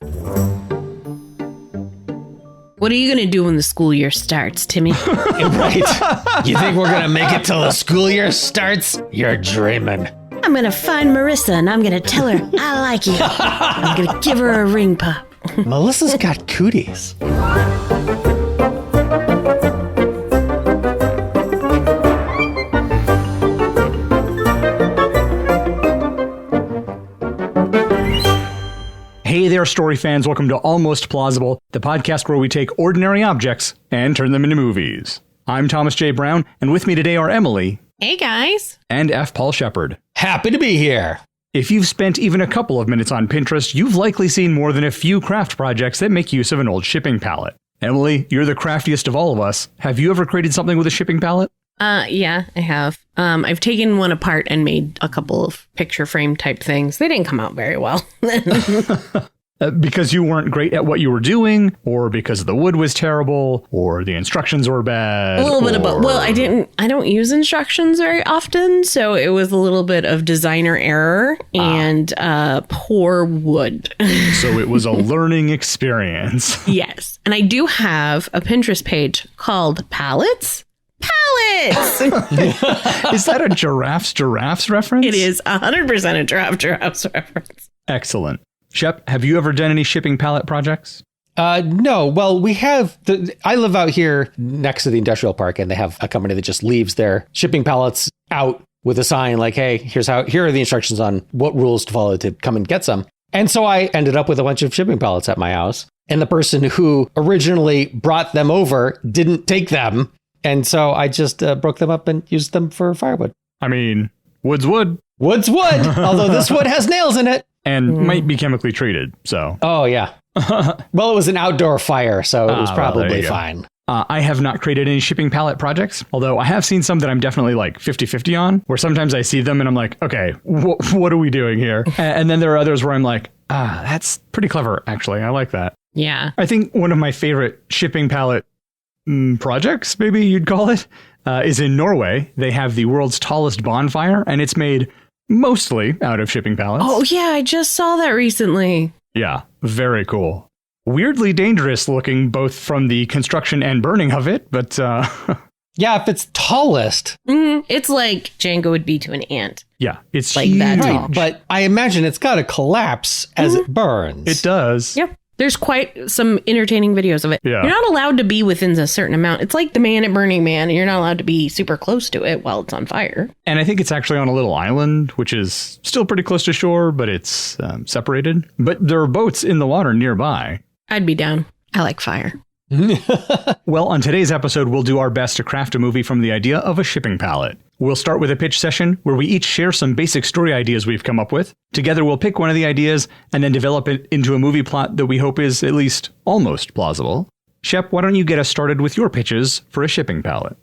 What are you going to do when the school year starts, Timmy? Right. You think we're going to make it till the school year starts? You're dreaming. I'm going to find Marissa and I'm going to tell her I like you. I'm going to give her a ring pop. Melissa's got cooties. Hey there, story fans. Welcome to Almost Plausible, the podcast where we take ordinary objects and turn them into movies. I'm Thomas J. Brown, and with me today are Emily. Hey, guys. And F. Paul Shepard. Happy to be here. If you've spent even a couple of minutes on Pinterest, you've likely seen more than a few craft projects that make use of an old shipping pallet. Emily, you're the craftiest of all of us. Have you ever created something with a shipping pallet? Yeah, I have. I've taken one apart and made a couple of picture frame type things. They didn't come out very well. Because you weren't great at what you were doing, or because the wood was terrible, or the instructions were bad? A little bit of both. Well, I don't use instructions very often, so it was a little bit of designer error and poor wood. So it was a learning experience. Yes. And I do have a Pinterest page called Pallets. Pallets! Is that a giraffes reference? It is 100% a giraffes reference. Excellent. Shep, have you ever done any shipping pallet projects? No. Well, we have. I live out here next to the industrial park, and they have a company that just leaves their shipping pallets out with a sign like, hey, here are the instructions on what rules to follow to come and get some. And so I ended up with a bunch of shipping pallets at my house. And the person who originally brought them over didn't take them. And so I just broke them up and used them for firewood. I mean, wood's wood. Wood's wood, although this wood has nails in it. And might be chemically treated, so. Oh, yeah. Well, it was an outdoor fire, so it was probably fine. I have not created any shipping pallet projects, although I have seen some that I'm definitely like 50-50 on, where sometimes I see them and I'm like, okay, what are we doing here? And then there are others where I'm like, that's pretty clever, actually. I like that. Yeah. I think one of my favorite shipping pallet projects, maybe you'd call it, is in Norway. They have the world's tallest bonfire, and it's made mostly out of shipping pallets. Oh, yeah, I just saw that recently. Yeah, very cool. Weirdly dangerous looking, both from the construction and burning of it, but... Yeah, if it's tallest. It's like Django would be to an ant. Yeah, it's like huge. that tall. But I imagine it's got to collapse as it burns. It does. Yep. There's quite some entertaining videos of it. Yeah. You're not allowed to be within a certain amount. It's like the Man at Burning Man, and you're not allowed to be super close to it while it's on fire. And I think it's actually on a little island, which is still pretty close to shore, but it's separated. But there are boats in the water nearby. I'd be down. I like fire. Well, on today's episode, we'll do our best to craft a movie from the idea of a shipping pallet. We'll start with a pitch session where we each share some basic story ideas we've come up with. Together, we'll pick one of the ideas and then develop it into a movie plot that we hope is at least almost plausible. Shep, why don't you get us started with your pitches for a shipping pallet?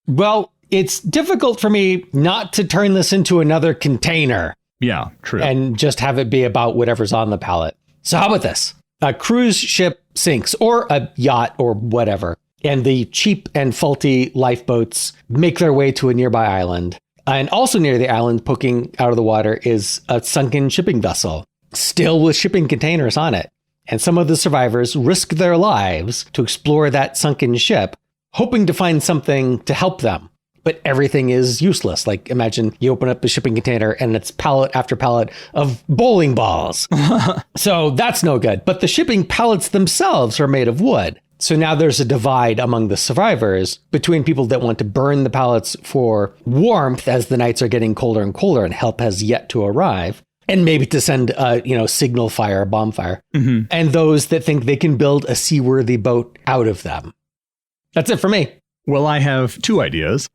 Well, it's difficult for me not to turn this into another container. Yeah, true. And just have it be about whatever's on the pallet. So how about this? A cruise ship sinks, or a yacht, or whatever, and the cheap and faulty lifeboats make their way to a nearby island. And also near the island, poking out of the water, is a sunken shipping vessel, still with shipping containers on it. And some of the survivors risk their lives to explore that sunken ship, hoping to find something to help them. But everything is useless. Like, imagine you open up a shipping container and it's pallet after pallet of bowling balls. So that's no good. But the shipping pallets themselves are made of wood. So now there's a divide among the survivors between people that want to burn the pallets for warmth as the nights are getting colder and colder and help has yet to arrive. And maybe to send a, signal fire, a bonfire. Mm-hmm. And those that think they can build a seaworthy boat out of them. That's it for me. Well, I have two ideas.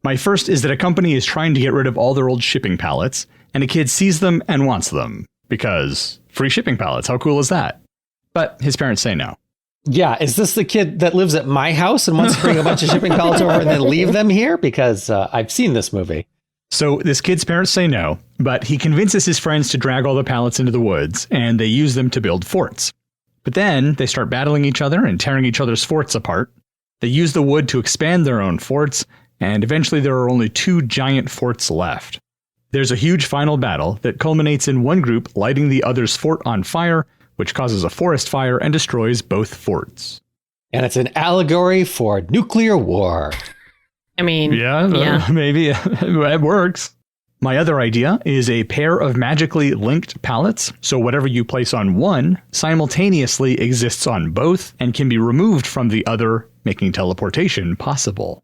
My first is that a company is trying to get rid of all their old shipping pallets, and a kid sees them and wants them, because free shipping pallets, how cool is that? But his parents say no. Yeah, is this the kid that lives at my house and wants to bring a bunch of shipping pallets over and then leave them here? Because I've seen this movie. So this kid's parents say no, but he convinces his friends to drag all the pallets into the woods, and they use them to build forts. But then they start battling each other and tearing each other's forts apart. They use the wood to expand their own forts, and eventually there are only 2 giant forts left. There's a huge final battle that culminates in one group lighting the other's fort on fire, which causes a forest fire and destroys both forts. And it's an allegory for nuclear war. I mean, Yeah. Maybe it works. My other idea is a pair of magically linked pallets, so whatever you place on one simultaneously exists on both and can be removed from the other, making teleportation possible.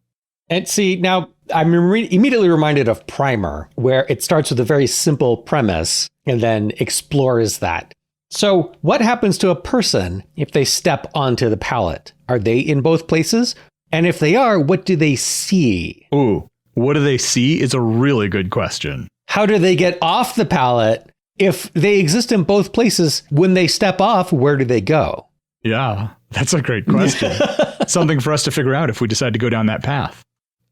And see, now I'm immediately reminded of Primer, where it starts with a very simple premise and then explores that. So what happens to a person if they step onto the pallet? Are they in both places? And if they are, what do they see? Ooh, what do they see is a really good question. How do they get off the pallet? If they exist in both places, when they step off, where do they go? Yeah, that's a great question. Something for us to figure out if we decide to go down that path.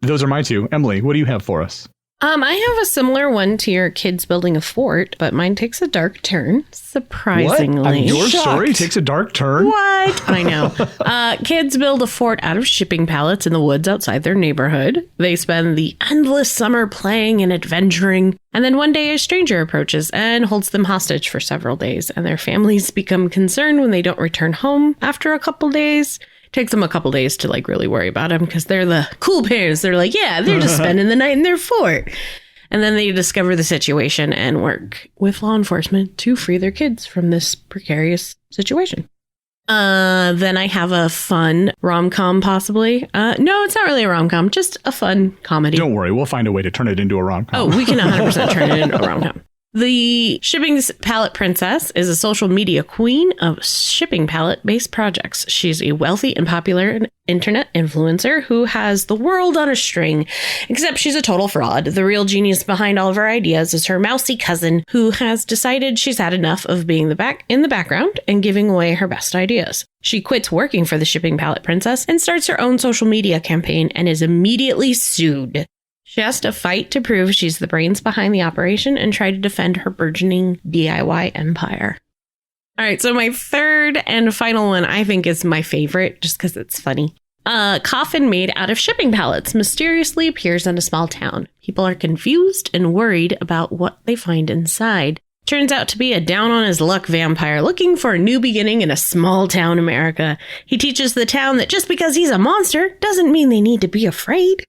Those are my two. Emily, what do you have for us? I have a similar one to your kids building a fort, but mine takes a dark turn, surprisingly. Your story takes a dark turn? What? I know. Kids build a fort out of shipping pallets in the woods outside their neighborhood. They spend the endless summer playing and adventuring. And then one day a stranger approaches and holds them hostage for several days. And their families become concerned when they don't return home after a couple days. Takes them a couple days to really worry about them because they're the cool parents. They're like, yeah, they're just spending the night in their fort. And then they discover the situation and work with law enforcement to free their kids from this precarious situation. Then I have a fun rom-com possibly. No, it's not really a rom-com, just a fun comedy. Don't worry, we'll find a way to turn it into a rom-com. Oh, we can 100% turn it into a rom-com. The Shipping Pallet Princess is a social media queen of shipping pallet-based projects. She's a wealthy and popular internet influencer who has the world on a string, except she's a total fraud. The real genius behind all of her ideas is her mousy cousin, who has decided she's had enough of being in the background and giving away her best ideas. She quits working for the Shipping Pallet Princess and starts her own social media campaign and is immediately sued. She has to fight to prove she's the brains behind the operation and try to defend her burgeoning DIY empire. All right, so my third and final one I think is my favorite just because it's funny. A coffin made out of shipping pallets mysteriously appears in a small town. People are confused and worried about what they find inside. Turns out to be a down-on-his-luck vampire looking for a new beginning in a small-town America. He teaches the town that just because he's a monster doesn't mean they need to be afraid.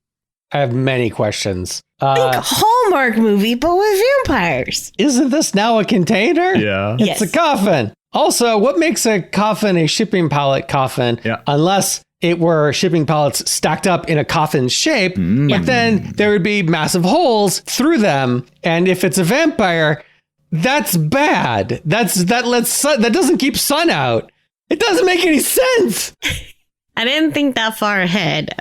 I have many questions. Think Hallmark movie, but with vampires. Isn't this now a container? Yeah. It's a coffin. Also, what makes a coffin a shipping pallet coffin? Yeah. Unless it were shipping pallets stacked up in a coffin shape, but then there would be massive holes through them. And if it's a vampire, that's bad. That doesn't keep sun out. It doesn't make any sense. I didn't think that far ahead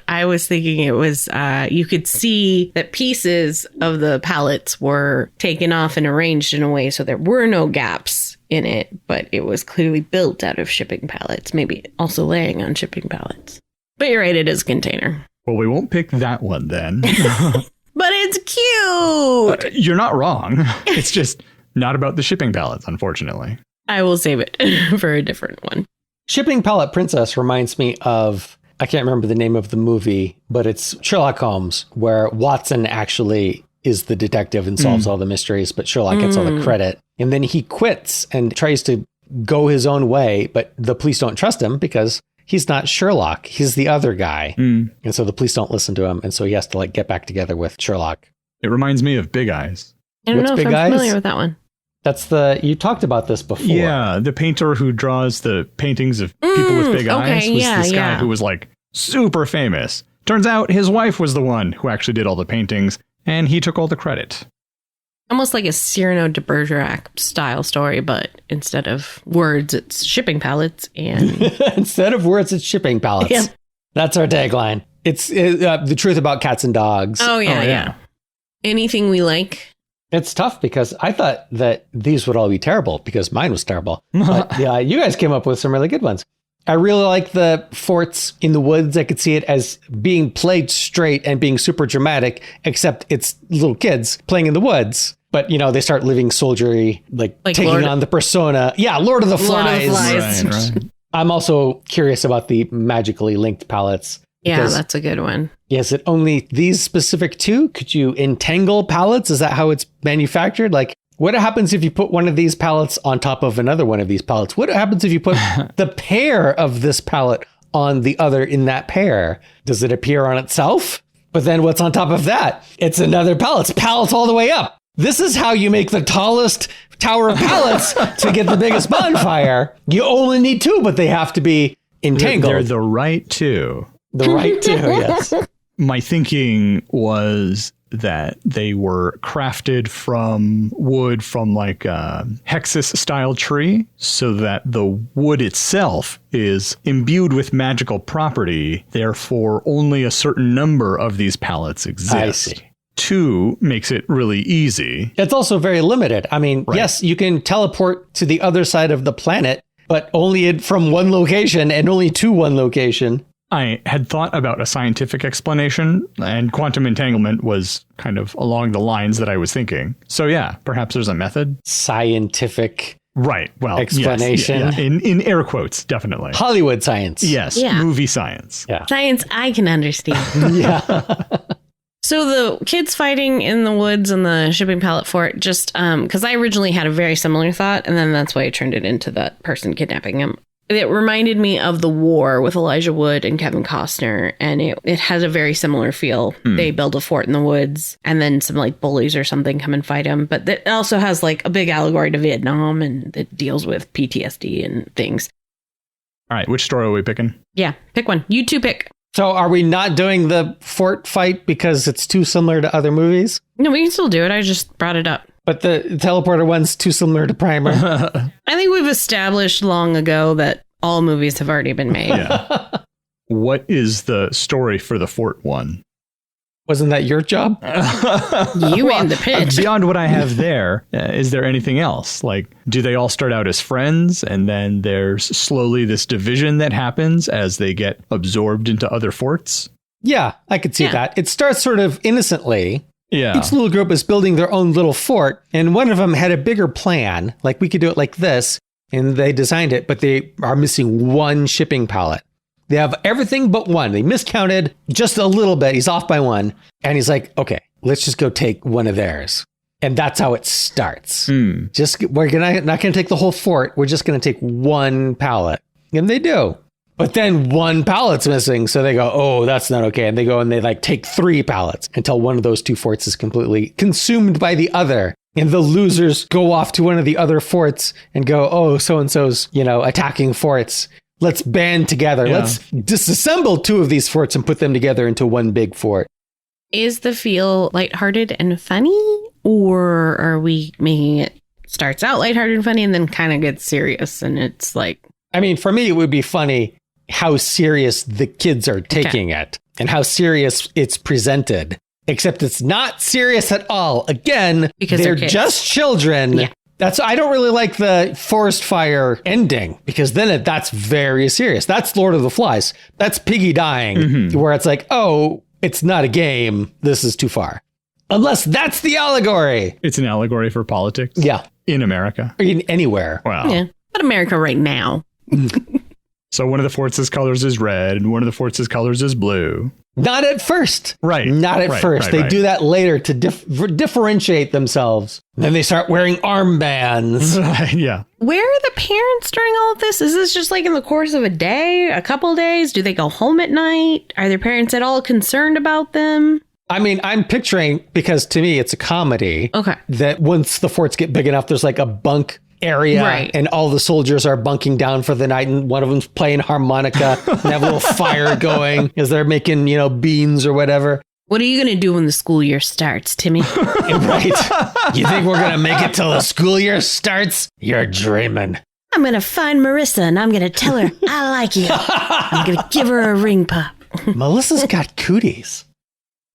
I was thinking it was, you could see that pieces of the pallets were taken off and arranged in a way so there were no gaps in it, but it was clearly built out of shipping pallets, maybe also laying on shipping pallets. But you're right, it is a container. Well, we won't pick that one then. But it's cute! You're not wrong. It's just not about the shipping pallets, unfortunately. I will save it for a different one. Shipping Pallet Princess reminds me of, I can't remember the name of the movie, but it's Sherlock Holmes, where Watson actually is the detective and solves all the mysteries, but Sherlock gets all the credit. And then he quits and tries to go his own way, but the police don't trust him because he's not Sherlock. He's the other guy. And so the police don't listen to him. And so he has to get back together with Sherlock. It reminds me of Big Eyes. I don't What's know if Big I'm Eyes? familiar with that one. That's you talked about this before. Yeah, the painter who draws the paintings of people with big eyes was this guy who was super famous. Turns out his wife was the one who actually did all the paintings, and he took all the credit. Almost like a Cyrano de Bergerac style story, but instead of words, it's shipping pallets. And instead of words, it's shipping pallets. Yeah. That's our tagline. It's the truth about cats and dogs. Oh, yeah. Anything we like. It's tough because I thought that these would all be terrible because mine was terrible. But yeah, you guys came up with some really good ones. I really like the forts in the woods. I could see it as being played straight and being super dramatic, except it's little kids playing in the woods. But, they start living soldiery, like taking on the persona. Yeah, Lord of the Flies. Right. I'm also curious about the magically linked pallets. Yeah, that's a good one. Is it only these specific two? Could you entangle pallets? Is that how it's manufactured? What happens if you put one of these pallets on top of another one of these pallets? What happens if you put the pair of this pallet on the other in that pair? Does it appear on itself? But then what's on top of that? It's another pallet. It's pallets all the way up. This is how you make the tallest tower of pallets to get the biggest bonfire. You only need 2, but they have to be entangled. They're the right 2. The right 2, yes. My thinking was that they were crafted from wood from like a Hexus style tree, so that the wood itself is imbued with magical property. Therefore, only a certain number of these pallets exist. I see. 2 makes it really easy. It's also very limited. I mean, yes, you can teleport to the other side of the planet, but only from one location and only to one location. I had thought about a scientific explanation, and quantum entanglement was kind of along the lines that I was thinking. So yeah, perhaps there's a method. Scientific Yes, explanation. yeah. In air quotes, definitely. Hollywood science. Yes, Yeah. movie science. Yeah. Science I can understand. Yeah. So the kids fighting in the woods in the shipping pallet fort, just because I originally had a very similar thought, and then that's why I turned it into that person kidnapping him. It reminded me of The War with Elijah Wood and Kevin Costner, and it has a very similar feel. They build a fort in the woods, and then some like bullies or something come and fight them. But it also has like a big allegory to Vietnam, and it deals with PTSD and things. All right, which story are we picking? Yeah, pick one. You two pick. So are we not doing the fort fight because it's too similar to other movies? No, we can still do it. I just brought it up. But the teleporter one's too similar to Primer. I think we've established long ago that all movies have already been made. Yeah. What is the story for the fort one? Wasn't that your job? You made the pitch. Beyond what I have there, is there anything else? Like, do they all start out as friends, and then there's slowly this division that happens as they get absorbed into other forts? Yeah, I could see that. It starts sort of innocently. Yeah. Each little group is building their own little fort, and one of them had a bigger plan. Like, we could do it like this, and they designed it, but they are missing one shipping pallet. They have everything but one. They miscounted just a little bit. He's off by one. And he's like, okay, let's just go take one of theirs. And that's how it starts. We're not going to take the whole fort. We're just going to take one pallet. And they do. But then one pallet's missing. So they go, oh, that's not okay. And they go and they like take 3 pallets until one of those 2 forts is completely consumed by the other. And the losers go off to one of the other forts and go, oh, so-and-so's, attacking forts. Let's band together. Yeah. Let's disassemble 2 of these forts and put them together into one big fort. Is the feel lighthearted and funny, or are we making it starts out lighthearted and funny and then kind of gets serious and it's like... I mean, for me, it would be funny how serious the kids are taking it and how serious it's presented, except it's not serious at all. Again, Because they're they're kids. just children. Yeah. I don't really like the forest fire ending because then that's very serious. That's Lord of the Flies. That's Piggy dying, where it's like, oh, it's not a game. This is too far. Unless that's the allegory. It's an allegory for politics? Yeah. In America? Or in anywhere. Wow. Yeah, but America right now. So one of the forts' colors is red, and one of the forts' colors is blue. Not at first. Right. Not at first. They do that later to differentiate themselves. Then they start wearing armbands. Yeah. Where are the parents during all of this? Is this just like in the course of a day, a couple of days? Do they go home at night? Are their parents at all concerned about them? I mean, I'm picturing, because to me, it's a comedy. Okay. That once the forts get big enough, there's like a bunk area and all the soldiers are bunking down for the night and one of them's playing harmonica and have a little fire going as they're making, beans or whatever. What are you going to do when the school year starts, Timmy? Right. You think we're going to make it till the school year starts? You're dreaming. I'm going to find Marissa and I'm going to tell her I like you. I'm going to give her a ring pop. Melissa's got cooties.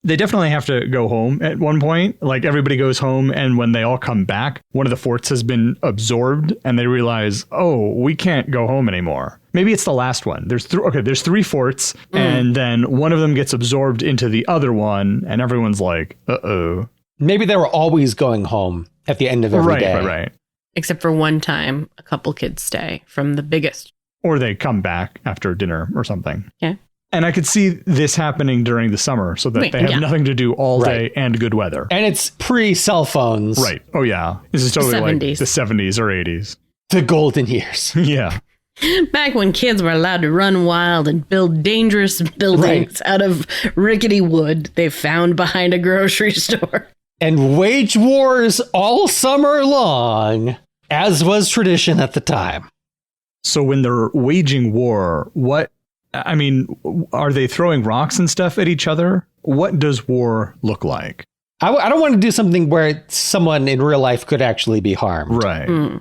They definitely have to go home at one point. Like, everybody goes home, and when they all come back, one of the forts has been absorbed, and they realize, oh, we can't go home anymore. Maybe it's the last one. There's 3 forts, and then one of them gets absorbed into the other one, and everyone's like, uh-oh. Maybe they were always going home at the end of every day. Right. Except for one time, a couple kids stay from the biggest. Or they come back after dinner or something. Yeah. And I could see this happening during the summer so that they have nothing to do all day and good weather. And it's pre-cell phones. Right. Oh, yeah. This is totally like 70s. the 70s or 80s. The golden years. Yeah. Back when kids were allowed to run wild and build dangerous buildings out of rickety wood they found behind a grocery store. And wage wars all summer long, as was tradition at the time. So when they're waging war, are they throwing rocks and stuff at each other? What does war look like? I don't want to do something where someone in real life could actually be harmed. Right.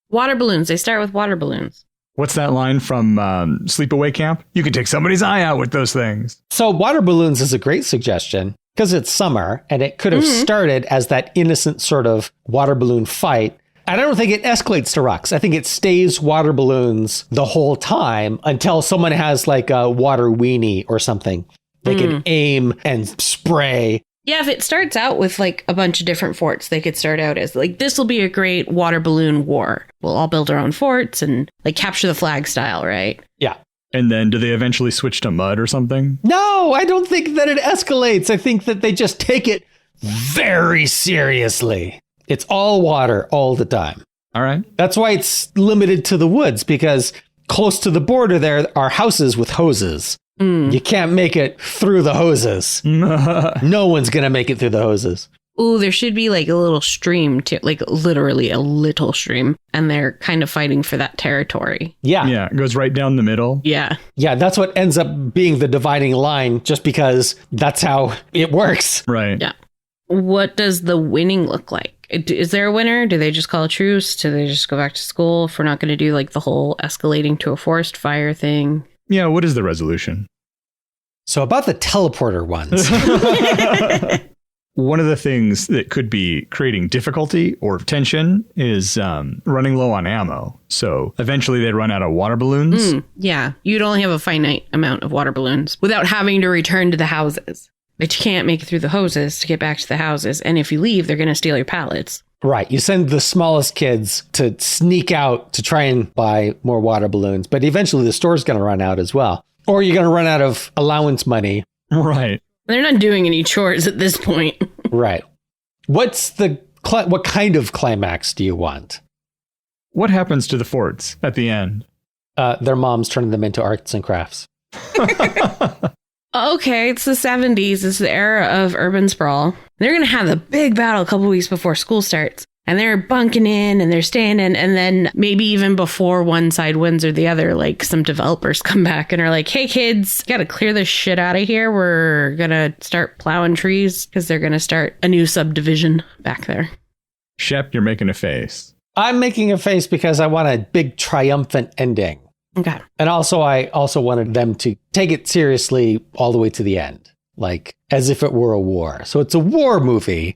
Water balloons. They start with water balloons. What's that line from Sleepaway Camp? You can take somebody's eye out with those things. So water balloons is a great suggestion because it's summer and it could have started as that innocent sort of water balloon fight. And I don't think it escalates to rocks. I think it stays water balloons the whole time until someone has like a water weenie or something. They can aim and spray. Yeah, if it starts out with like a bunch of different forts, they could start out as like, this will be a great water balloon war. We'll all build our own forts and like capture the flag style, right? Yeah. And then do they eventually switch to mud or something? No, I don't think that it escalates. I think that they just take it very seriously. It's all water all the time. All right. That's why it's limited to the woods, because close to the border there are houses with hoses. You can't make it through the hoses. No one's going to make it through the hoses. Ooh, there should be like a little stream, too, like literally a little stream. And they're kind of fighting for that territory. Yeah. Yeah, it goes right down the middle. Yeah. Yeah, that's what ends up being the dividing line, just because that's how it works. Right. Yeah. What does the winning look like? Is there a winner? Do they just call a truce? Do they just go back to school if we're not going to do like the whole escalating to a forest fire thing? Yeah, what is the resolution? So about the teleporter ones. One of the things that could be creating difficulty or tension is running low on ammo. So eventually they run out of water balloons. Yeah, you'd only have a finite amount of water balloons without having to return to the houses. But you can't make it through the hoses to get back to the houses. And if you leave, they're going to steal your pallets. Right. You send the smallest kids to sneak out to try and buy more water balloons. But eventually the store's going to run out as well. Or you're going to run out of allowance money. Right. They're not doing any chores at this point. Right. What kind of climax do you want? What happens to the forts at the end? Their moms turning them into arts and crafts. Okay, it's the 70s. It's the era of urban sprawl. They're going to have the big battle a couple weeks before school starts. And they're bunking in and they're staying in. And then maybe even before one side wins or the other, like some developers come back and are like, hey, kids, got to clear this shit out of here. We're going to start plowing trees because they're going to start a new subdivision back there. Shep, you're making a face. I'm making a face because I want a big triumphant ending. Okay. And also, I also wanted them to take it seriously all the way to the end, like as if it were a war. So it's a war movie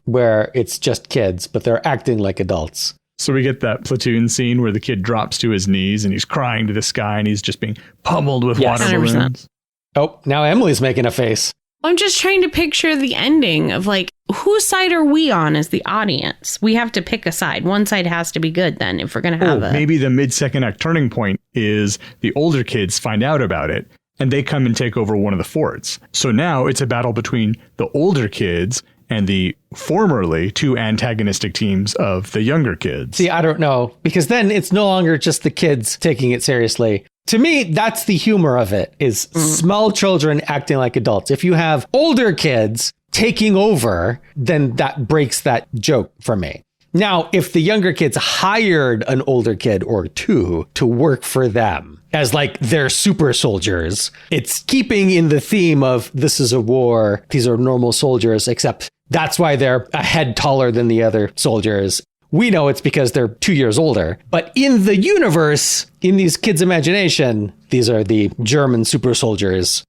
where it's just kids, but they're acting like adults. So we get that platoon scene where the kid drops to his knees and he's crying to the sky and he's just being pummeled with water 100%. balloons. Oh, now Emily's making a face. I'm just trying to picture the ending of like, whose side are we on as the audience? We have to pick a side. One side has to be good then if we're going to have Maybe the mid-second act turning point is the older kids find out about it and they come and take over one of the forts. So now it's a battle between the older kids and the formerly two antagonistic teams of the younger kids. See, I don't know, because then it's no longer just the kids taking it seriously. To me, that's the humor of it, is small children acting like adults. If you have older kids taking over, then that breaks that joke for me. Now, if the younger kids hired an older kid or two to work for them as like their super soldiers, it's keeping in the theme of this is a war. These are normal soldiers, except that's why they're a head taller than the other soldiers. We know it's because they're 2 years older. But in the universe, in these kids' imagination, these are the German super soldiers.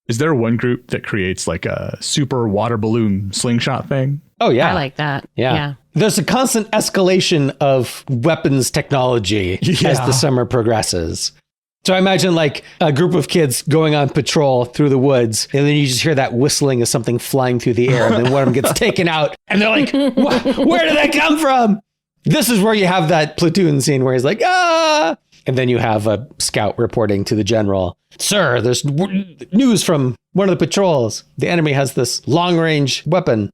Is there one group that creates like a super water balloon slingshot thing? Oh, yeah. I like that. Yeah. There's a constant escalation of weapons technology as the summer progresses. So I imagine like a group of kids going on patrol through the woods, and then you just hear that whistling of something flying through the air, and then one of them gets taken out, and they're like, where did that come from? This is where you have that platoon scene where he's like, ah! And then you have a scout reporting to the general, Sir, there's news from one of the patrols. The enemy has this long-range weapon.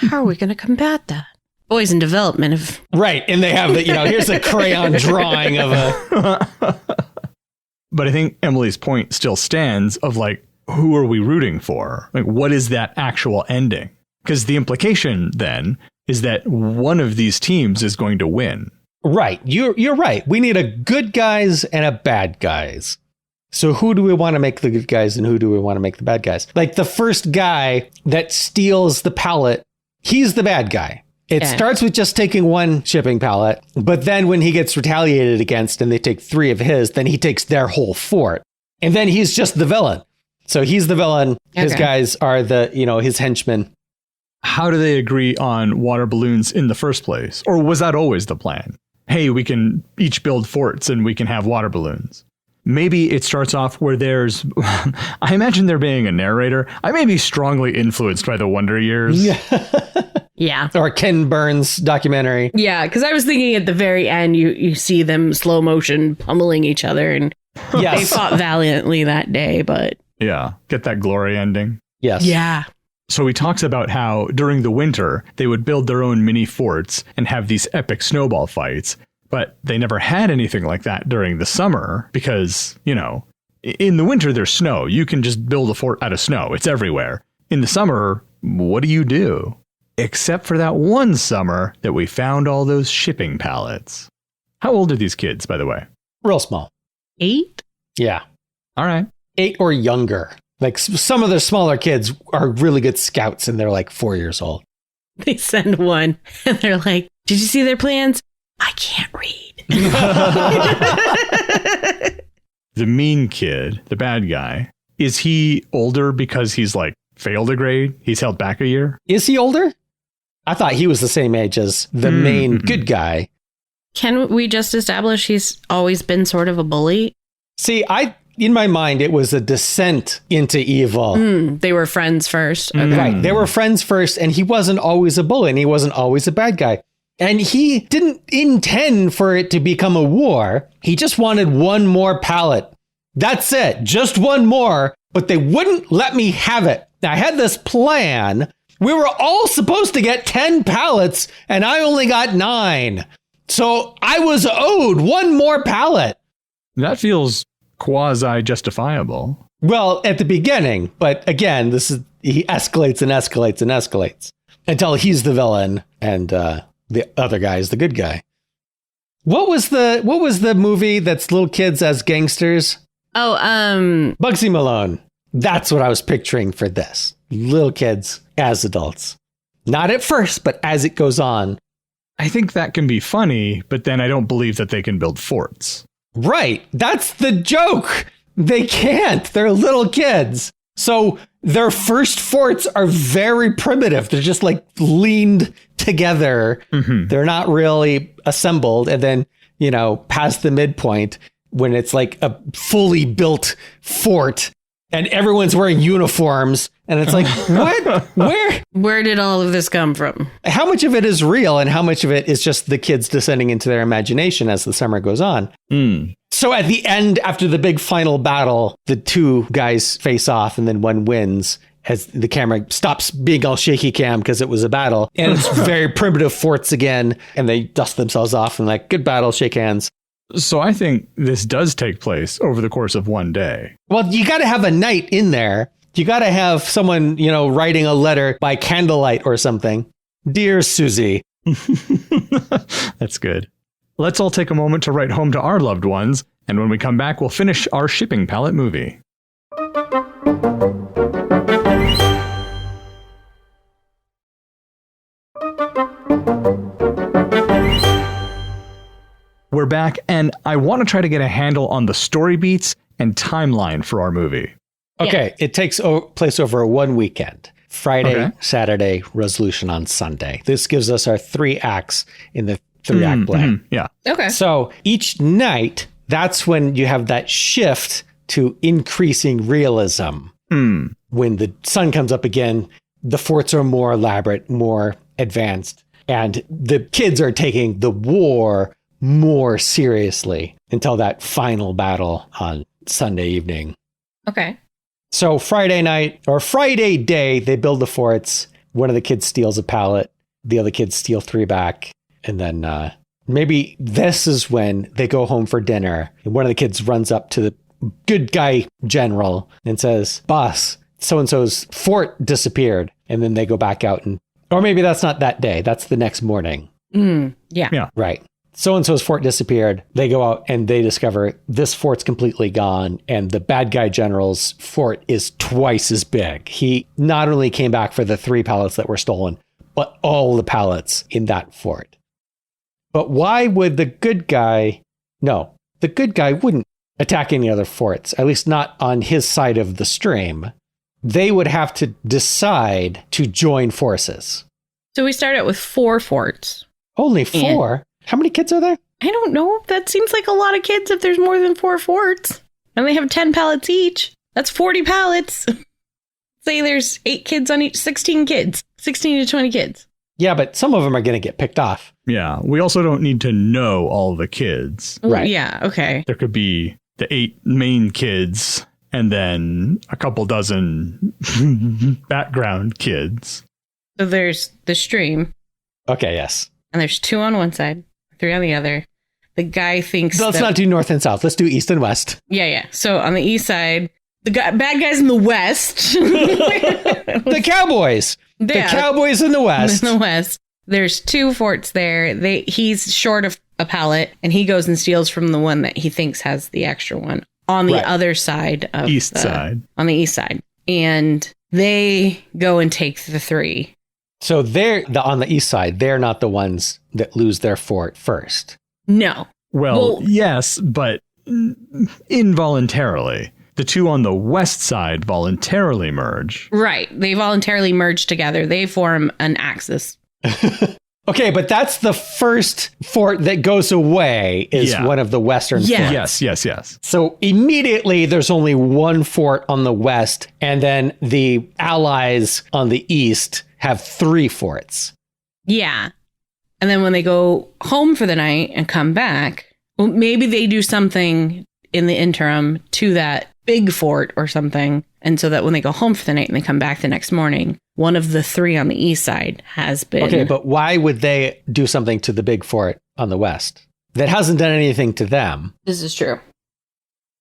How are we going to combat that? Boys in development have... Right, and they have the, here's a crayon drawing of a... But I think Emily's point still stands of like, who are we rooting for? Like, what is that actual ending? Because the implication then is that one of these teams is going to win. Right. You're right. We need a good guys and a bad guys. So who do we want to make the good guys and who do we want to make the bad guys? Like the first guy that steals the pallet, he's the bad guy. It starts with just taking one shipping pallet, but then when he gets retaliated against and they take 3 of his, then he takes their whole fort. And then he's just the villain. So he's the villain. His guys are the, his henchmen. How do they agree on water balloons in the first place? Or was that always the plan? Hey, we can each build forts and we can have water balloons. Maybe it starts off where there's, I imagine there being a narrator. I may be strongly influenced by the Wonder Years. Yeah. Or Ken Burns documentary. Yeah, because I was thinking at the very end, you see them slow motion pummeling each other, and they fought valiantly that day, but... Yeah, get that glory ending. Yes. Yeah. So he talks about how during the winter, they would build their own mini forts and have these epic snowball fights, but they never had anything like that during the summer because, in the winter, there's snow. You can just build a fort out of snow. It's everywhere. In the summer, what do you do? Except for that one summer that we found all those shipping pallets. How old are these kids, by the way? Real small. 8? Yeah. All right. 8 or younger. Like some of the smaller kids are really good scouts and they're like 4 years old. They send one and they're like, did you see their plans? I can't read. The mean kid, the bad guy, is he older because he's like failed a grade? He's held back a year? Is he older? I thought he was the same age as the main good guy. Can we just establish he's always been sort of a bully? See, in my mind, it was a descent into evil. They were friends first. Okay. Right. They were friends first, and he wasn't always a bully, and he wasn't always a bad guy. And he didn't intend for it to become a war. He just wanted one more pallet. That's it. Just one more. But they wouldn't let me have it. I had this plan. We were all supposed to get 10 pallets, and I only got 9. So I was owed one more pallet. That feels quasi-justifiable. Well, at the beginning. But again, he escalates and escalates and escalates until he's the villain and the other guy is the good guy. What was the movie that's little kids as gangsters? Oh, Bugsy Malone. That's what I was picturing for this. Little kids as adults. Not at first, but as it goes on. I think that can be funny, but then I don't believe that they can build forts. Right. That's the joke. They can't. They're little kids. So their first forts are very primitive. They're just like leaned together. Mm-hmm. They're not really assembled. And then, past the midpoint, when it's like a fully built fort and everyone's wearing uniforms. And it's like, what? Where did all of this come from? How much of it is real and how much of it is just the kids descending into their imagination as the summer goes on? So at the end, after the big final battle, the 2 guys face off and then one wins as the camera stops being all shaky cam because it was a battle. And it's very primitive forts again. And they dust themselves off and like, good battle, shake hands. So I think this does take place over the course of one day. Well, you got to have a night in there. You got to have someone, writing a letter by candlelight or something. Dear Susie. That's good. Let's all take a moment to write home to our loved ones. And when we come back, we'll finish our shipping pallet movie. We're back, and I want to try to get a handle on the story beats and timeline for our movie. Okay, it takes place over one weekend. Friday, Saturday, resolution on Sunday. This gives us our 3 acts in the 3-act play. Mm-hmm, yeah. Okay. So each night, that's when you have that shift to increasing realism. When the sun comes up again, the forts are more elaborate, more advanced, and the kids are taking the war more seriously until that final battle on Sunday evening. Okay. So Friday night or Friday day, they build the forts. One of the kids steals a pallet. The other kids steal 3 back. And then maybe this is when they go home for dinner. And one of the kids runs up to the good guy general and says, "Boss, so-and-so's fort disappeared." And then they go back out or maybe that's not that day. That's the next morning. Yeah. Right. So-and-so's fort disappeared. They go out and they discover this fort's completely gone. And the bad guy general's fort is twice as big. He not only came back for the 3 pallets that were stolen, but all the pallets in that fort. But why would the good guy wouldn't attack any other forts, at least not on his side of the stream. They would have to decide to join forces. So we start out with 4 forts. Only 4? How many kids are there? I don't know. That seems like a lot of kids if there's more than 4 forts. And they have 10 pallets each. That's 40 pallets. Say there's 8 kids on each, 16 kids. 16 to 20 kids. Yeah, but some of them are going to get picked off. Yeah, we also don't need to know all the kids. Right. Yeah, okay. There could be the 8 main kids and then a couple dozen background kids. So there's the stream. Okay, yes. And there's 2 on one side, 3 on the other. The guy thinks Let's not do north and south. Let's do east and west. Yeah. So on the east side, bad guys in the west. The cowboys. Yeah. The cowboys in the west. In the west. There's 2 forts there. He's short of a pallet, and he goes and steals from the one that he thinks has the extra one on the other side of east side. On the east side. And they go and take the 3. So they're on the east side. They're not the ones that lose their fort first. No. Well, yes, but involuntarily. The 2 on the west side voluntarily merge. Right. They voluntarily merge together. They form an axis. Okay, but that's the first fort that goes away is one of the western forts. Yes. So immediately there's only 1 fort on the west, and then the allies on the east have 3 forts. Yeah. And then when they go home for the night and come back, well, maybe they do something in the interim to that big fort or something. And so that when they go home for the night and they come back the next morning, one of the 3 on the east side has been... Okay, but why would they do something to the big fort on the west that hasn't done anything to them? This is true.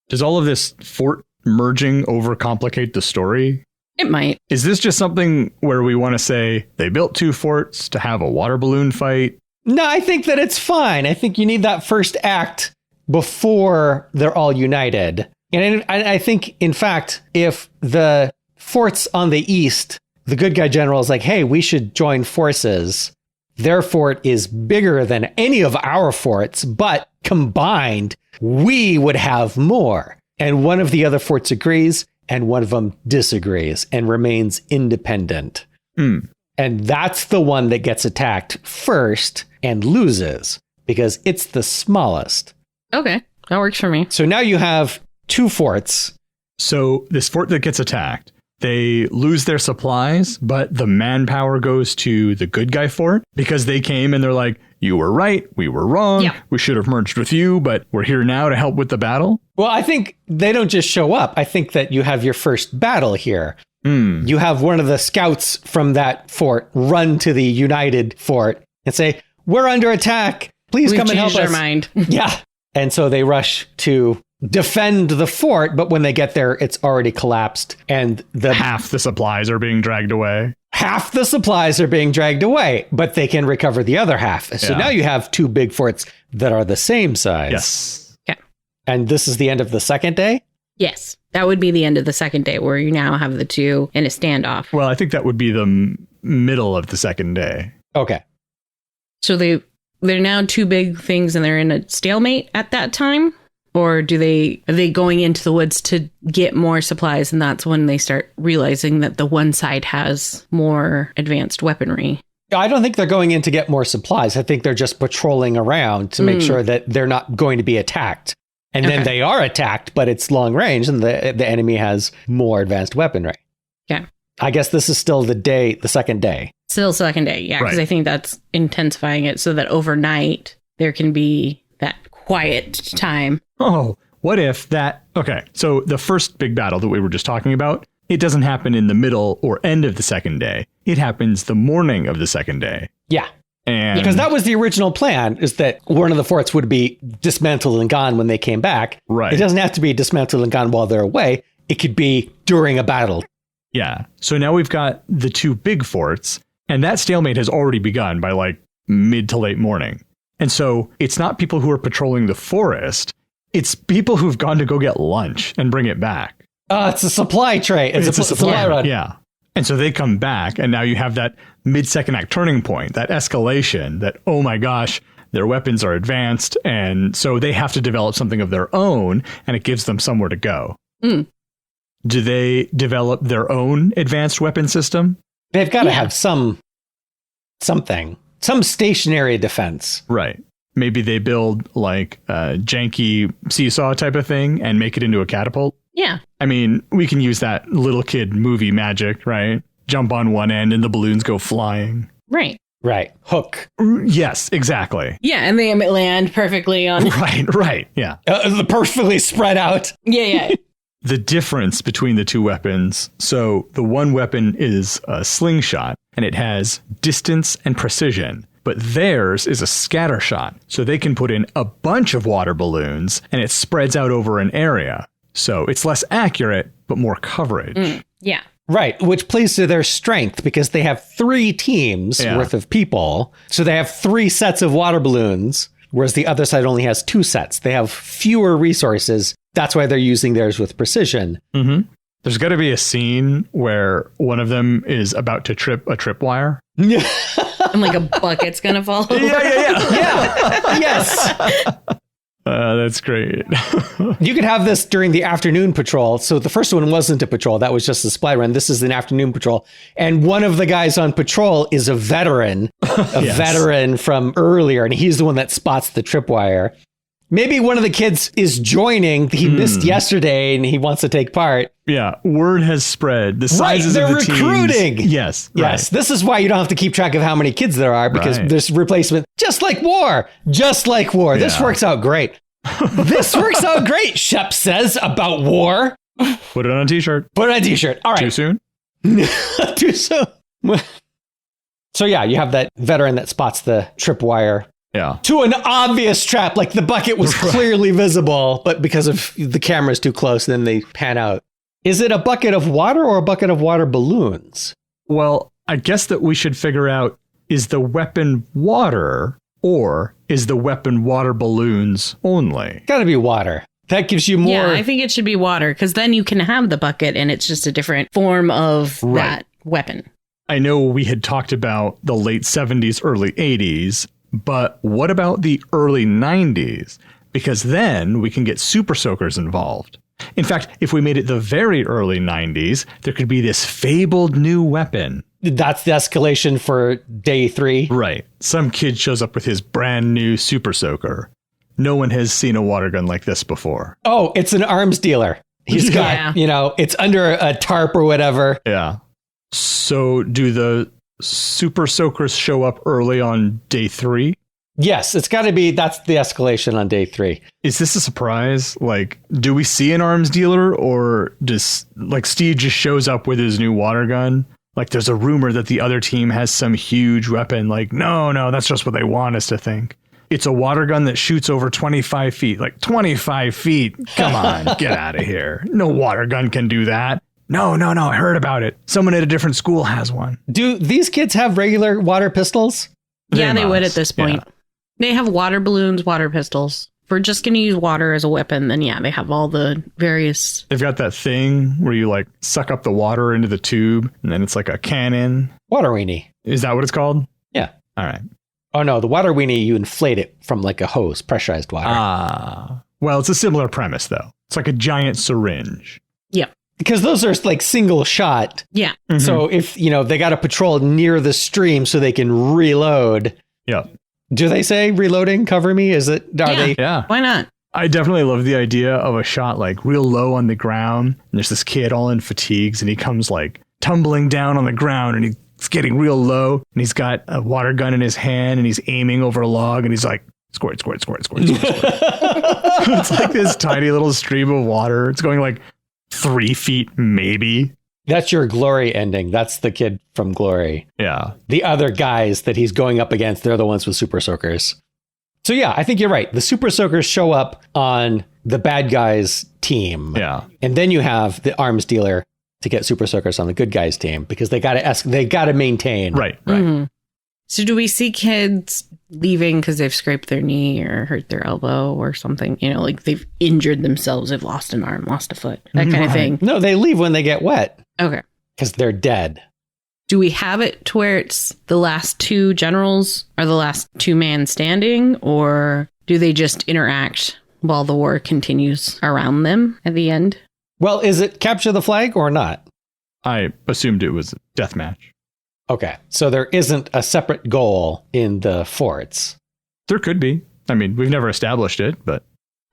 Does all of this fort merging overcomplicate the story? It might. Is this just something where we want to say they built 2 forts to have a water balloon fight? No, I think that it's fine. I think you need that first act before they're all united. And I think, in fact, if the forts on the east, the good guy general is like, hey, we should join forces. Their fort is bigger than any of our forts, but combined, we would have more. And one of the other forts agrees, and one of them disagrees and remains independent. And that's the one that gets attacked first and loses because it's the smallest. Okay, that works for me. So now you have 2 forts. So this fort that gets attacked, they lose their supplies, but the manpower goes to the good guy fort because they came and they're like, you were right, we were wrong, we should have merged with you, but we're here now to help with the battle. Well, I think they don't just show up. I think that you have your first battle here. You have one of the scouts from that fort run to the united fort and say, we're under attack. Please come and help us. We've changed our mind. Yeah. And so they rush to defend the fort, but when they get there, it's already collapsed and half the supplies are being dragged away. Half the supplies are being dragged away, but they can recover the other half. So now you have 2 big forts that are the same size. Yes. Okay. And this is the end of the second day? Yes. That would be the end of the second day where you now have the 2 in a standoff. Well, I think that would be the middle of the second day. Okay. So they're now 2 big things and they're in a stalemate at that time? Or are they going into the woods to get more supplies and that's when they start realizing that the one side has more advanced weaponry? I don't think they're going in to get more supplies. I think they're just patrolling around to make sure that they're not going to be attacked. And then they are attacked, but it's long range and the enemy has more advanced weaponry. Yeah. I guess this is still the second day. Still second day, yeah, because I think that's intensifying it so that overnight there can be that quiet time. Oh, What if that... Okay, so the first big battle that we were just talking about, it doesn't happen in the middle or end of the second day. It happens the morning of the second day. Yeah. And because that was the original plan, is that one of the forts would be dismantled and gone when they came back. Right. It doesn't have to be dismantled and gone while they're away. It could be during a battle. Yeah. So now we've got the two big forts, and that stalemate has already begun by like mid to late morning. And so it's not people who are patrolling the forest. It's people who've gone to go get lunch and bring it back. It's a supply tray. It's a supply run. Yeah. And so they come back, and now you have that mid-second act turning point, that escalation, that, oh my gosh, their weapons are advanced, and so they have to develop something of their own, and it gives them somewhere to go. Mm. Do they develop their own advanced weapon system? They've got to have something, some stationary defense. Right. Maybe they build like a janky seesaw type of thing and make it into a catapult. Yeah. I mean, we can use that little kid movie magic, right? Jump on one end and the balloons go flying. Right. Right. Hook. Yes, exactly. Yeah, and they land perfectly on... Right, yeah. The perfectly spread out. Yeah. The difference between the two weapons, so the one weapon is a slingshot, and it has distance and precision. But theirs is a scatter shot, so they can put in a bunch of water balloons, and it spreads out over an area. So it's less accurate, but more coverage. Yeah. Right, which plays to their strength because they have 3 teams worth of people. So they have 3 sets of water balloons, whereas the other side only has 2 sets. They have fewer resources. That's why they're using theirs with precision. Mm-hmm. There's got to be a scene where one of them is about to trip a tripwire. And like a bucket's going to fall over. Yeah. Yes. That's great. You could have this during the afternoon patrol. So the first one wasn't a patrol. That was just a supply run. This is an afternoon patrol. And one of the guys on patrol is a veteran, veteran from earlier. And he's the one that spots the tripwire. Maybe one of the kids is joining. He missed yesterday and he wants to take part. Yeah. Word has spread. The sizes of the teams. They're recruiting. Yes. Yes. This is why you don't have to keep track of how many kids there are, because there's replacement. Just like war. Yeah. This works out great. This works out great, Shep says about war. Put it on a t-shirt. All right. Too soon? Too soon. So yeah, you have that veteran that spots the tripwire. Yeah. To an obvious trap. Like the bucket was clearly visible, but because of the camera's too close, then they pan out. Is it a bucket of water or a bucket of water balloons? Well, I guess that we should figure out, is the weapon water or is the weapon water balloons only? Gotta be water. That gives you more. Yeah, I think it should be water, because then you can have the bucket and it's just a different form of that weapon. I know we had talked about the late 70s, early 80s, but what about the early 90s? Because then we can get super soakers involved. In fact, if we made it the very early 90s, there could be this fabled new weapon. That's the escalation for day 3. Right. Some kid shows up with his brand new super soaker. No one has seen a water gun like this before. Oh, it's an arms dealer. He's got, it's under a tarp or whatever. Yeah. So do the super soakers show up early on day 3? Yes, it's got to be. That's the escalation on day 3. Is this a surprise? Like, do we see an arms dealer, or does Steve just shows up with his new water gun? Like, there's a rumor that the other team has some huge weapon. Like, no, that's just what they want us to think. It's a water gun that shoots over 25 feet. Like, 25 feet? Come on, get out of here. No water gun can do that. No, I heard about it. Someone at a different school has one. Do these kids have regular water pistols? Yeah, they would at this point. Yeah. They have water balloons, water pistols. If we're just going to use water as a weapon, then they have all the various... They've got that thing where you suck up the water into the tube, and then it's like a cannon. Water weenie. Is that what it's called? Yeah. All right. Oh no, the water weenie, you inflate it from like a hose, pressurized water. Well, it's a similar premise though. It's like a giant syringe. Yeah. Because those are like single shot. Yeah. Mm-hmm. So if, they got to patrol near the stream so they can reload. Yeah. Do they say reloading? Cover me? Are they? Yeah. Why not? I definitely love the idea of a shot real low on the ground. And there's this kid all in fatigues and he comes tumbling down on the ground and he's getting real low and he's got a water gun in his hand and he's aiming over a log and he's like, squirt, squirt, squirt, squirt, squirt, squirt. It's like this tiny little stream of water. It's going like 3 feet, maybe. That's your Glory ending. That's the kid from Glory. Yeah. The other guys that he's going up against, they're the ones with super soakers. So yeah, I think you're right. The super soakers show up on the bad guys' team. Yeah. And then you have the arms dealer to get super soakers on the good guys' team because they got to maintain. Right. So do we see kids leaving because they've scraped their knee or hurt their elbow or something? You know, like they've injured themselves, they've lost an arm, lost a foot, that kind of thing. No, they leave when they get wet. Okay. Because they're dead. Do we have it to where it's the last 2 generals are the last 2 man standing, or do they just interact while the war continues around them at the end? Well, is it capture the flag or not? I assumed it was a death match. Okay, so there isn't a separate goal in the forts. There could be. I mean, we've never established it, but...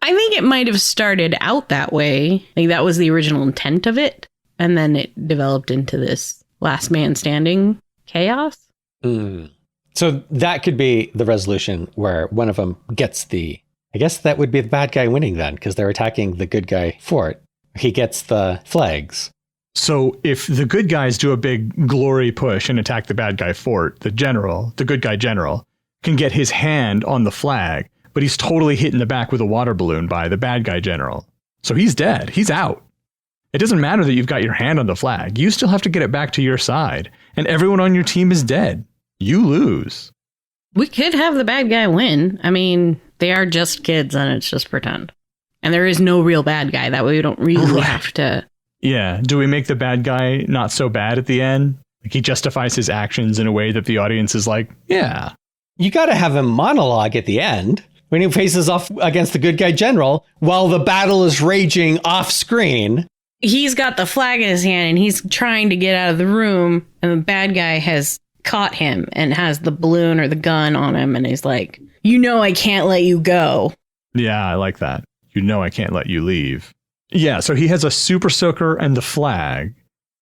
I think it might have started out that way. Like that was the original intent of it. And then it developed into this last man standing chaos. So that could be the resolution where one of them gets I guess that would be the bad guy winning then, because they're attacking the good guy fort. He gets the flags. So if the good guys do a big glory push and attack the bad guy fort, the good guy general, can get his hand on the flag, but he's totally hit in the back with a water balloon by the bad guy general. So he's dead. He's out. It doesn't matter that you've got your hand on the flag. You still have to get it back to your side. And everyone on your team is dead. You lose. We could have the bad guy win. I mean, they are just kids and it's just pretend. And there is no real bad guy. That way we don't really have to... Yeah. Do we make the bad guy not so bad at the end? Like he justifies his actions in a way that the audience is like, yeah. You got to have a monologue at the end when he faces off against the good guy general while the battle is raging off screen. He's got the flag in his hand and he's trying to get out of the room. And the bad guy has caught him and has the balloon or the gun on him. And he's like, you know, I can't let you go. Yeah, I like that. You know, I can't let you leave. Yeah, so he has a super soaker and the flag,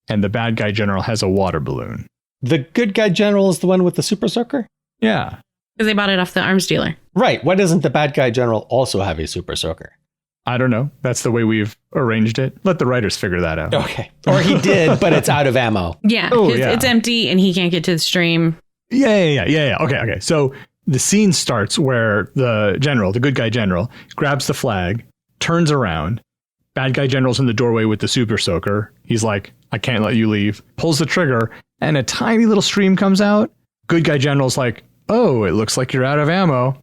and the bad guy general has a water balloon. The good guy general is the one with the super soaker? Yeah. Because they bought it off the arms dealer. Right. Why doesn't the bad guy general also have a super soaker? I don't know. That's the way we've arranged it. Let the writers figure that out. Okay. Or he did, but it's out of ammo. Yeah, it's empty and he can't get to the stream. Yeah. Okay. So the scene starts where the general, the good guy general, grabs the flag, turns around. Bad guy general's in the doorway with the super soaker. He's like, I can't let you leave. Pulls the trigger, and a tiny little stream comes out. Good guy general's like, oh, it looks like you're out of ammo.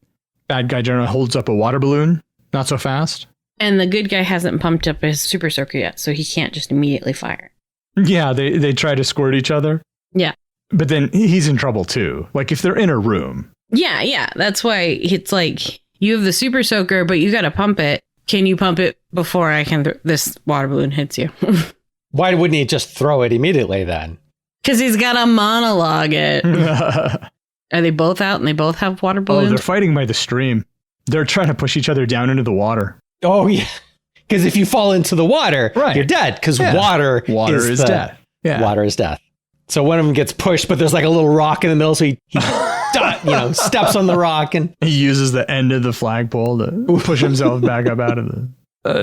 Bad guy general holds up a water balloon. Not so fast. And the good guy hasn't pumped up his super soaker yet, so he can't just immediately fire. Yeah, they try to squirt each other. Yeah. But then he's in trouble too. Like if they're in a room. Yeah. That's why it's like, you have the super soaker, but you got to pump it. Can you pump it before this water balloon hits you? Why wouldn't he just throw it immediately then? Because he's got to monologue it. Are they both out and they both have water balloons? Oh, they're fighting by the stream. They're trying to push each other down into the water. Oh, yeah. Because if you fall into the water, you're dead. Because water is death. Yeah. Water is death. So one of them gets pushed, but there's like a little rock in the middle. So he steps on the rock and he uses the end of the flagpole to push himself back up out of the...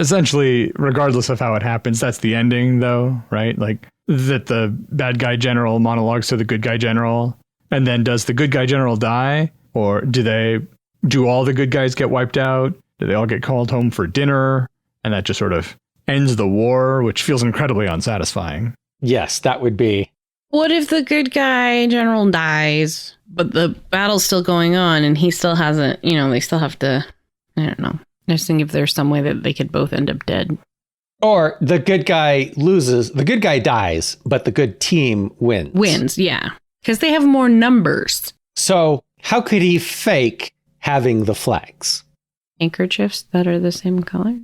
essentially, regardless of how it happens, that's the ending, though, right? Like that the bad guy general monologues to the good guy general. And then does the good guy general die? Or do all the good guys get wiped out? Do they all get called home for dinner? And that just sort of ends the war, which feels incredibly unsatisfying. Yes, that would be. What if the good guy general dies, but the battle's still going on and he still hasn't, they still have to, I don't know. I just think if there's some way that they could both end up dead. Or the good guy loses, the good guy dies, but the good team wins. Wins, yeah. Because they have more numbers. So how could he fake having the flags? Handkerchiefs that are the same color?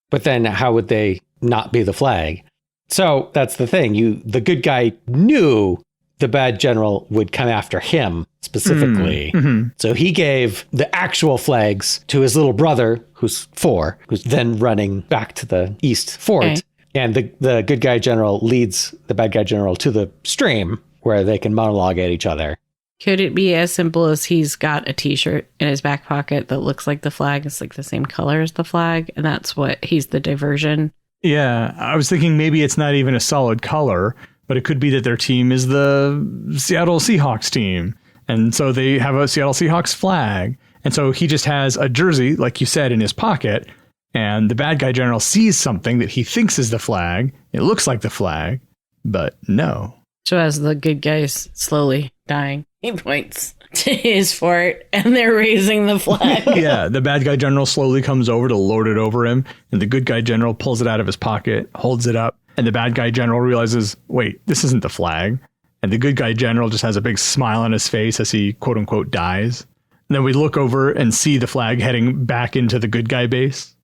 But then how would they not be the flag? So that's the thing. The good guy knew the bad general would come after him specifically. Mm-hmm. So he gave the actual flags to his little brother, who's 4, who's then running back to the east fort. Okay. And the good guy general leads the bad guy general to the stream where they can monologue at each other. Could it be as simple as he's got a t-shirt in his back pocket that looks like the flag? It's like the same color as the flag. And that's what he's the diversion. Yeah, I was thinking maybe it's not even a solid color, but it could be that their team is the Seattle Seahawks team. And so they have a Seattle Seahawks flag. And so he just has a jersey, like you said, in his pocket. And the bad guy general sees something that he thinks is the flag. It looks like the flag, but no. So as the good guy's slowly dying, he points to his fort and they're raising the flag. Yeah, the bad guy general slowly comes over to lord it over him. And the good guy general pulls it out of his pocket, holds it up. And the bad guy general realizes, wait, this isn't the flag. And the good guy general just has a big smile on his face as he, quote unquote, dies. And then we look over and see the flag heading back into the good guy base.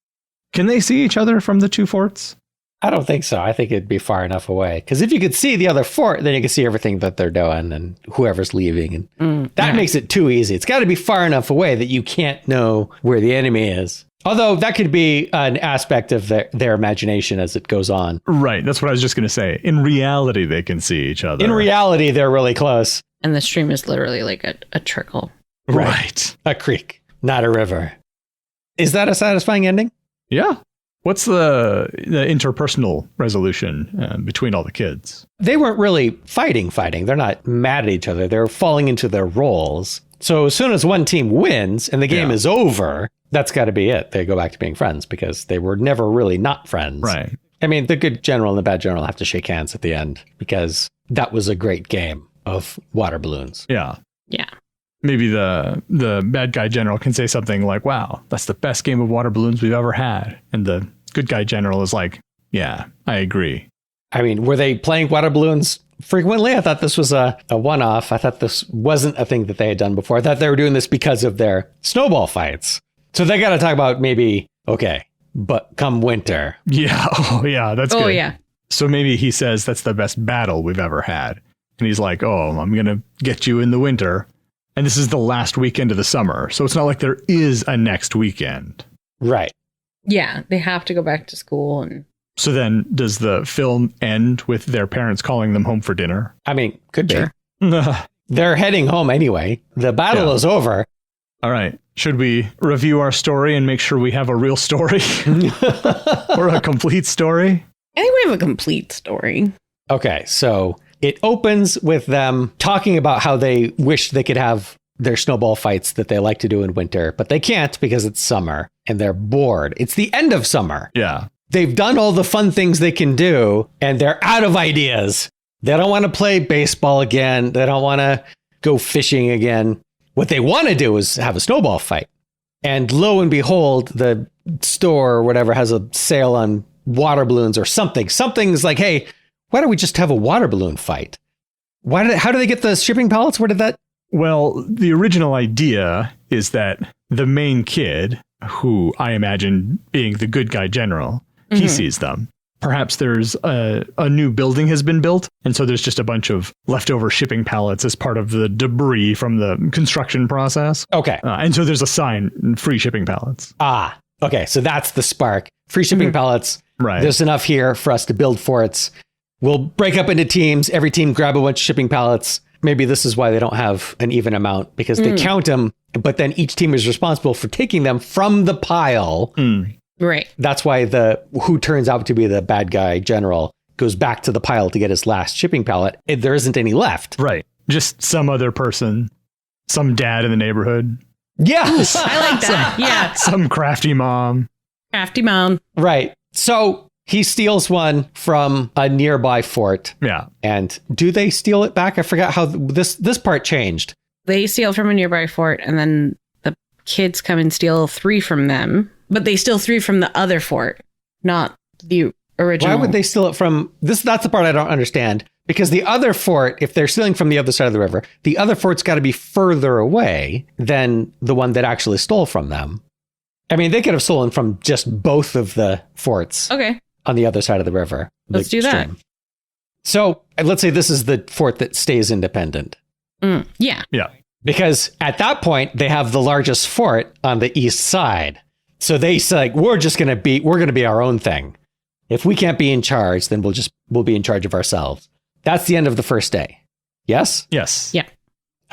Can they see each other from the two forts? I don't think so. I think it'd be far enough away. Because if you could see the other fort, then you can see everything that they're doing and whoever's leaving. And that makes it too easy. It's got to be far enough away that you can't know where the enemy is. Although that could be an aspect of their imagination as it goes on. Right. That's what I was just going to say. In reality, they can see each other. In reality, they're really close. And the stream is literally like a trickle. Right. A creek, not a river. Is that a satisfying ending? Yeah. What's the interpersonal resolution between all the kids? They weren't really fighting. They're not mad at each other. They're falling into their roles. So as soon as one team wins and the game is over, that's got to be it. They go back to being friends because they were never really not friends. Right. I mean, the good general and the bad general have to shake hands at the end because that was a great game of water balloons. Yeah. Yeah. Maybe the bad guy general can say something like, wow, that's the best game of water balloons we've ever had. And the good guy general is like, yeah, I agree. I mean, were they playing water balloons frequently? I thought this was a one-off. I thought this wasn't a thing that they had done before. I thought they were doing this because of their snowball fights. So they got to talk about maybe, okay, but come winter. Yeah. Oh, yeah. That's good. Oh, yeah. So maybe he says that's the best battle we've ever had. And he's like, oh, I'm going to get you in the winter. And this is the last weekend of the summer. So it's not like there is a next weekend. Right. Yeah. They have to go back to school. And so then does the film end with their parents calling them home for dinner? I mean, could be. Sure. They're heading home anyway. The battle is over. All right. Should we review our story and make sure we have a real story or a complete story? I think we have a complete story. Okay, so it opens with them talking about how they wish they could have their snowball fights that they like to do in winter, but they can't because it's summer and they're bored. It's the end of summer. Yeah. They've done all the fun things they can do and they're out of ideas. They don't want to play baseball again. They don't want to go fishing again. What they want to do is have a snowball fight. And lo and behold, the store or whatever has a sale on water balloons or something. Something's like, hey, why don't we just have a water balloon fight? How do they get the shipping pallets? Where did that? Well, the original idea is that the main kid, who I imagine being the good guy general, he sees them. Perhaps there's a new building has been built, and so there's just a bunch of leftover shipping pallets as part of the debris from the construction process. Okay. And so there's a sign, free shipping pallets. Ah, okay. So that's the spark. Free shipping pallets. Right. There's enough here for us to build forts. We'll break up into teams. Every team grab a bunch of shipping pallets. Maybe this is why they don't have an even amount, because they count them, but then each team is responsible for taking them from the pile. Right. That's why who turns out to be the bad guy general goes back to the pile to get his last shipping pallet. There isn't any left. Right. Just some other person, some dad in the neighborhood. Yes. I like that. Yeah. Some crafty mom. Crafty mom. Right. So he steals one from a nearby fort. Yeah. And do they steal it back? I forgot how this part changed. They steal from a nearby fort, and then the kids come and steal 3 from them. But they steal 3 from the other fort, not the original. Why would they steal it from this? That's the part I don't understand. Because the other fort, if they're stealing from the other side of the river, the other fort's got to be further away than the one that actually stole from them. I mean, they could have stolen from just both of the forts on the other side of the river. Let's do that. So let's say this is the fort that stays independent. Yeah. Yeah. Because at that point, they have the largest fort on the east side. So they say, like, we're going to be our own thing. If we can't be in charge, then we'll be in charge of ourselves. That's the end of the first day. Yes? Yes. Yeah.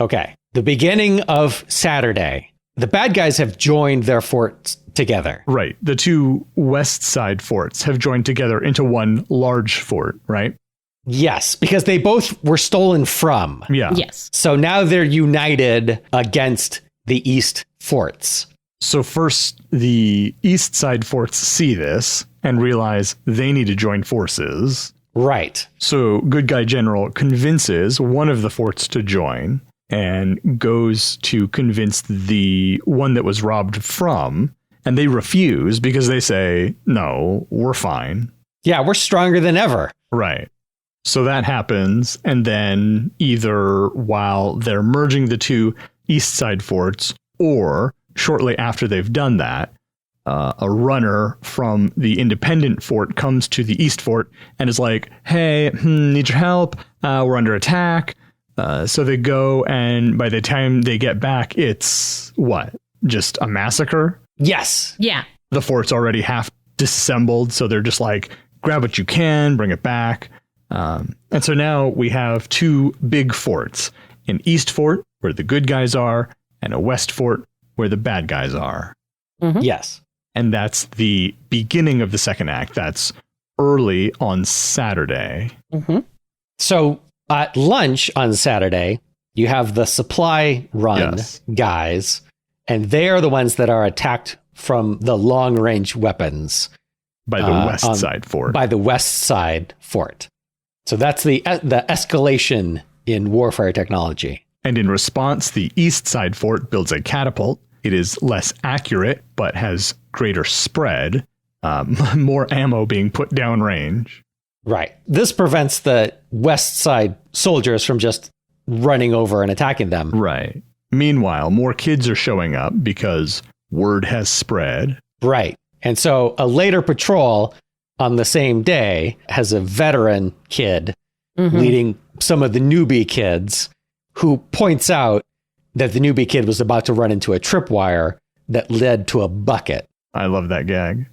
Okay. The beginning of Saturday, the bad guys have joined their forts together. Right. The two west side forts have joined together into one large fort, right? Yes, because they both were stolen from. Yeah. Yes. So now they're united against the east forts. So first, the east side forts see this and realize they need to join forces. Right. So good guy general convinces one of the forts to join and goes to convince the one that was robbed from, and they refuse because they say, no, we're fine. Yeah, we're stronger than ever. Right. So that happens, and then either while they're merging the two east side forts or shortly after they've done that, a runner from the independent fort comes to the east fort and is like, hey, need your help? We're under attack. So they go, and by the time they get back, it's what? Just a massacre? Yes. Yeah. The fort's already half disassembled, so they're just like, grab what you can, bring it back. And so now we have two big forts, an east fort where the good guys are and a west fort where the bad guys are. Mm-hmm. Yes. And that's the beginning of the second act. That's early on Saturday. Mm-hmm. So at lunch on Saturday, you have the supply run guys, and they are the ones that are attacked from the long range weapons By the west side fort. By the west side fort. So that's the escalation in warfare technology. And in response, the east side fort builds a catapult. It is less accurate, but has greater spread, more ammo being put downrange. Right. This prevents the west side soldiers from just running over and attacking them. Right. Meanwhile, more kids are showing up because word has spread. Right. And so a later patrol on the same day has a veteran kid leading some of the newbie kids, who points out that the newbie kid was about to run into a tripwire that led to a bucket. I love that gag.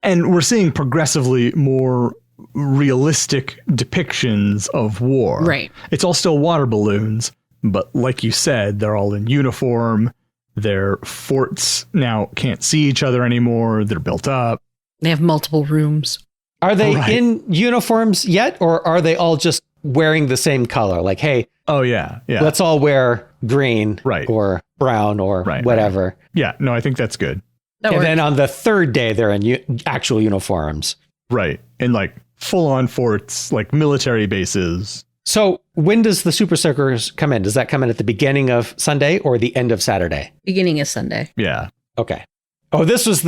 And we're seeing progressively more realistic depictions of war. Right. It's all still water balloons, but like you said, they're all in uniform. Their forts now can't see each other anymore. They're built up. They have multiple rooms. Are they in uniforms yet, or are they all just wearing the same color? Like, hey, oh, yeah. let's all wear green or brown or whatever. Right. Yeah, no, I think that's good. And then on the third day, they're in actual uniforms. Right. And like full-on forts, like military bases. So when does the Super Soakers come in? Does that come in at the beginning of Sunday or the end of Saturday? Beginning of Sunday. Yeah. Okay. Oh, this was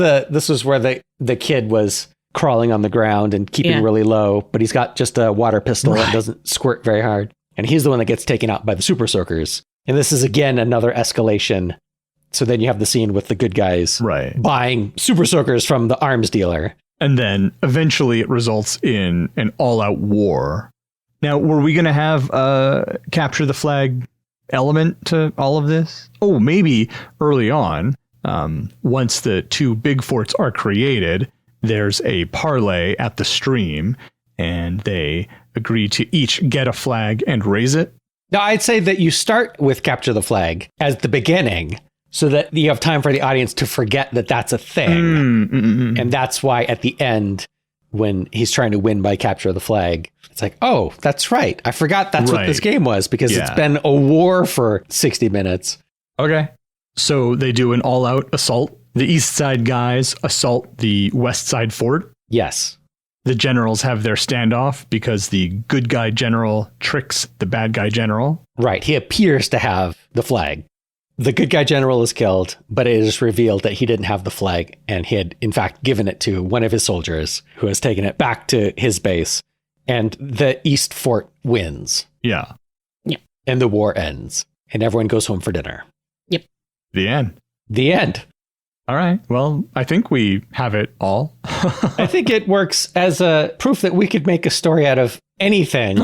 where the kid was crawling on the ground and keeping really low, but he's got just a water pistol that doesn't squirt very hard. And he's the one that gets taken out by the Super Soakers. And this is, again, another escalation. So then you have the scene with the good guys buying Super Soakers from the arms dealer. And then eventually it results in an all-out war. Now, were we going to have a capture the flag element to all of this? Oh, maybe early on, once the two big forts are created, there's a parlay at the stream, and they agree to each get a flag and raise it. Now, I'd say that you start with capture the flag as the beginning so that you have time for the audience to forget that that's a thing. And that's why at the end, when he's trying to win by capture the flag, it's like, oh, that's right. I forgot that's what this game was, because it's been a war for 60 minutes. Okay. So they do an all-out assault. The east side guys assault the west side fort. Yes. The generals have their standoff because the good guy general tricks the bad guy general. Right. He appears to have the flag. The good guy general is killed, but it is revealed that he didn't have the flag, and he had, in fact, given it to one of his soldiers, who has taken it back to his base. And the East Fort wins. Yeah. And the war ends. And everyone goes home for dinner. Yep. The end. The end. All right. Well, I think we have it all. I think it works as a proof that we could make a story out of anything,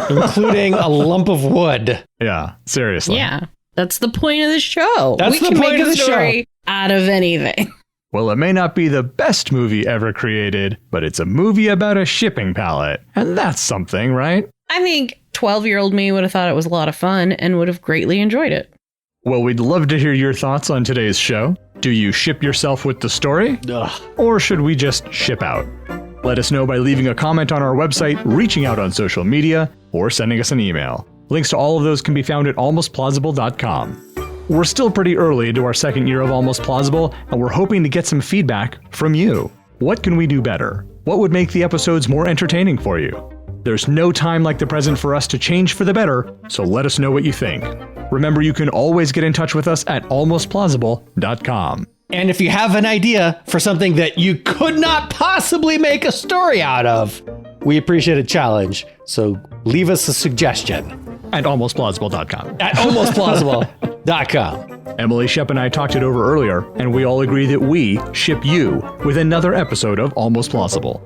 including a lump of wood. Yeah, seriously. Yeah, that's the point of the show. That's the point of the show. Out of anything. Well, it may not be the best movie ever created, but it's a movie about a shipping pallet. And that's something, right? I think 12-year-old me would have thought it was a lot of fun and would have greatly enjoyed it. Well, we'd love to hear your thoughts on today's show. Do you ship yourself with the story? Ugh. Or should we just ship out? Let us know by leaving a comment on our website, reaching out on social media, or sending us an email. Links to all of those can be found at almostplausible.com. We're still pretty early into our second year of Almost Plausible, and we're hoping to get some feedback from you. What can we do better? What would make the episodes more entertaining for you? There's no time like the present for us to change for the better, so let us know what you think. Remember, you can always get in touch with us at almostplausible.com. And if you have an idea for something that you could not possibly make a story out of, we appreciate a challenge. So leave us a suggestion. At almostplausible.com. At almostplausible.com. Emily, Shep, and I talked it over earlier, and we all agree that we ship you with another episode of Almost Plausible.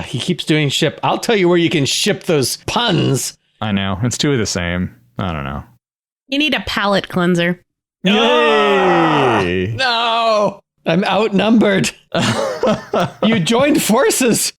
He keeps doing ship. I'll tell you where you can ship those puns. I know. It's two of the same. I don't know. You need a palate cleanser. Yay! No! I'm outnumbered. You joined forces.